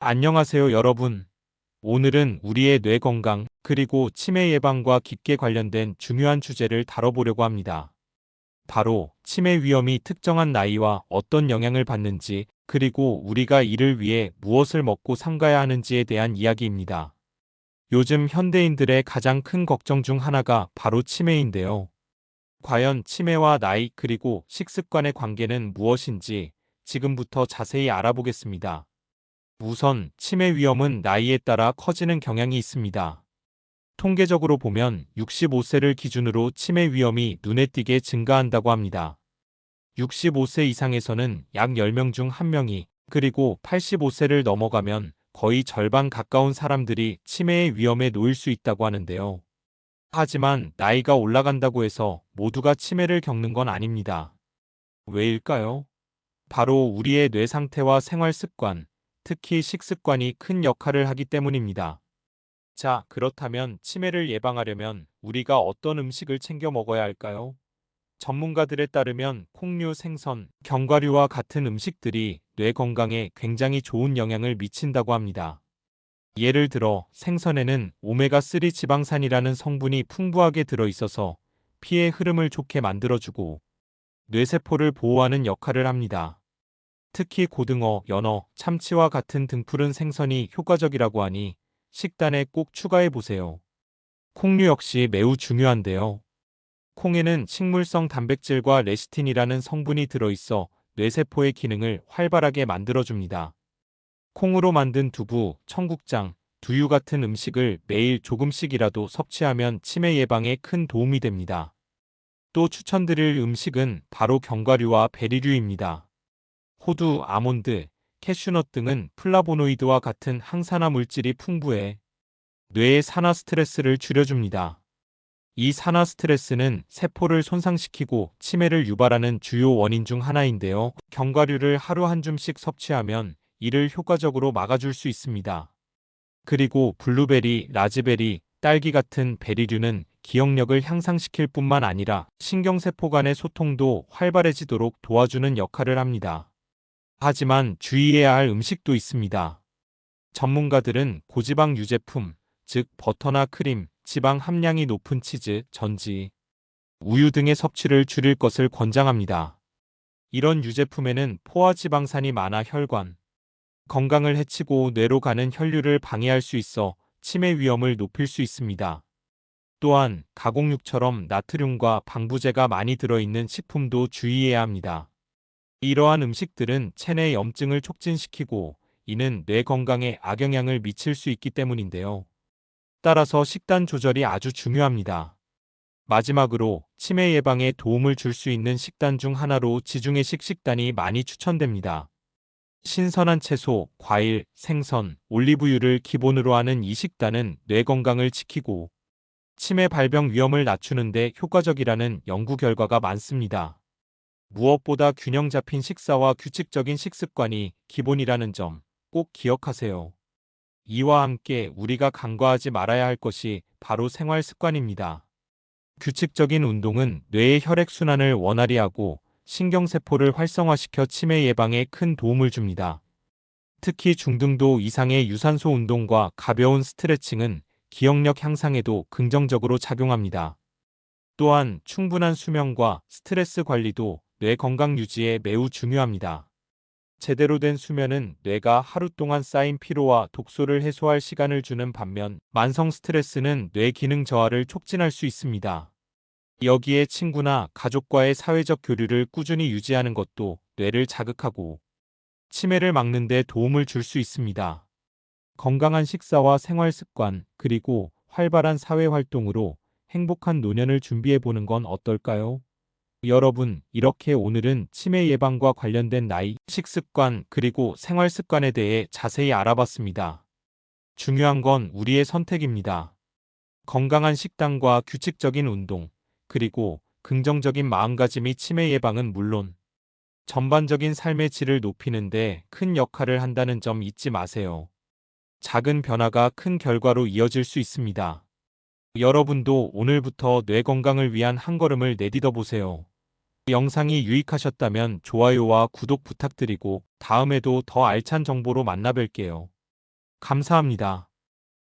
안녕하세요, 여러분. 오늘은 우리의 뇌 건강, 그리고 치매 예방과 깊게 관련된 중요한 주제를 다뤄보려고 합니다. 바로 치매 위험이 특정한 나이와 어떤 영향을 받는지, 그리고 우리가 이를 위해 무엇을 먹고 삼가야 하는지에 대한 이야기입니다. 요즘 현대인들의 가장 큰 걱정 중 하나가 바로 치매인데요. 과연 치매와 나이, 그리고 식습관의 관계는 무엇인지 지금부터 자세히 알아보겠습니다. 우선 치매 위험은 나이에 따라 커지는 경향이 있습니다. 통계적으로 보면 65세를 기준으로 치매 위험이 눈에 띄게 증가한다고 합니다. 65세 이상에서는 약 10명 중 1명이, 그리고 85세를 넘어가면 거의 절반 가까운 사람들이 치매의 위험에 놓일 수 있다고 하는데요. 하지만 나이가 올라간다고 해서 모두가 치매를 겪는 건 아닙니다. 왜일까요? 바로 우리의 뇌 상태와 생활 습관, 특히 식습관이 큰 역할을 하기 때문입니다. 자, 그렇다면 치매를 예방하려면 우리가 어떤 음식을 챙겨 먹어야 할까요? 전문가들에 따르면 콩류, 생선, 견과류와 같은 음식들이 뇌 건강에 굉장히 좋은 영향을 미친다고 합니다. 예를 들어 생선에는 오메가3 지방산이라는 성분이 풍부하게 들어있어서 피의 흐름을 좋게 만들어주고 뇌세포를 보호하는 역할을 합니다. 특히 고등어, 연어, 참치와 같은 등푸른 생선이 효과적이라고 하니 식단에 꼭 추가해 보세요. 콩류 역시 매우 중요한데요. 콩에는 식물성 단백질과 레시틴이라는 성분이 들어있어 뇌세포의 기능을 활발하게 만들어줍니다. 콩으로 만든 두부, 청국장, 두유 같은 음식을 매일 조금씩이라도 섭취하면 치매 예방에 큰 도움이 됩니다. 또 추천드릴 음식은 바로 견과류와 베리류입니다. 호두, 아몬드, 캐슈넛 등은 플라보노이드와 같은 항산화 물질이 풍부해 뇌의 산화 스트레스를 줄여줍니다. 이 산화 스트레스는 세포를 손상시키고 치매를 유발하는 주요 원인 중 하나인데요. 견과류를 하루 한 줌씩 섭취하면 이를 효과적으로 막아줄 수 있습니다. 그리고 블루베리, 라즈베리, 딸기 같은 베리류는 기억력을 향상시킬 뿐만 아니라 신경세포 간의 소통도 활발해지도록 도와주는 역할을 합니다. 하지만 주의해야 할 음식도 있습니다. 전문가들은 고지방 유제품, 즉 버터나 크림, 지방 함량이 높은 치즈, 전지, 우유 등의 섭취를 줄일 것을 권장합니다. 이런 유제품에는 포화지방산이 많아 혈관, 건강을 해치고 뇌로 가는 혈류를 방해할 수 있어 치매 위험을 높일 수 있습니다. 또한 가공육처럼 나트륨과 방부제가 많이 들어있는 식품도 주의해야 합니다. 이러한 음식들은 체내 염증을 촉진시키고 이는 뇌 건강에 악영향을 미칠 수 있기 때문인데요. 따라서 식단 조절이 아주 중요합니다. 마지막으로 치매 예방에 도움을 줄 수 있는 식단 중 하나로 지중해식 식단이 많이 추천됩니다. 신선한 채소, 과일, 생선, 올리브유를 기본으로 하는 이 식단은 뇌 건강을 지키고 치매 발병 위험을 낮추는 데 효과적이라는 연구 결과가 많습니다. 무엇보다 균형 잡힌 식사와 규칙적인 식습관이 기본이라는 점 꼭 기억하세요. 이와 함께 우리가 간과하지 말아야 할 것이 바로 생활 습관입니다. 규칙적인 운동은 뇌의 혈액순환을 원활히 하고 신경세포를 활성화시켜 치매 예방에 큰 도움을 줍니다. 특히 중등도 이상의 유산소 운동과 가벼운 스트레칭은 기억력 향상에도 긍정적으로 작용합니다. 또한 충분한 수면과 스트레스 관리도 뇌 건강 유지에 매우 중요합니다. 제대로 된 수면은 뇌가 하루 동안 쌓인 피로와 독소를 해소할 시간을 주는 반면 만성 스트레스는 뇌 기능 저하를 촉진할 수 있습니다. 여기에 친구나 가족과의 사회적 교류를 꾸준히 유지하는 것도 뇌를 자극하고 치매를 막는 데 도움을 줄 수 있습니다. 건강한 식사와 생활 습관, 그리고 활발한 사회 활동으로 행복한 노년을 준비해 보는 건 어떨까요? 여러분, 이렇게 오늘은 치매 예방과 관련된 나이, 식습관, 그리고 생활 습관에 대해 자세히 알아봤습니다. 중요한 건 우리의 선택입니다. 건강한 식단과 규칙적인 운동, 그리고 긍정적인 마음가짐이 치매 예방은 물론 전반적인 삶의 질을 높이는 데 큰 역할을 한다는 점 잊지 마세요. 작은 변화가 큰 결과로 이어질 수 있습니다. 여러분도 오늘부터 뇌 건강을 위한 한 걸음을 내딛어 보세요. 영상이 유익하셨다면 좋아요와 구독 부탁드리고 다음에도 더 알찬 정보로 만나 뵐게요. 감사합니다.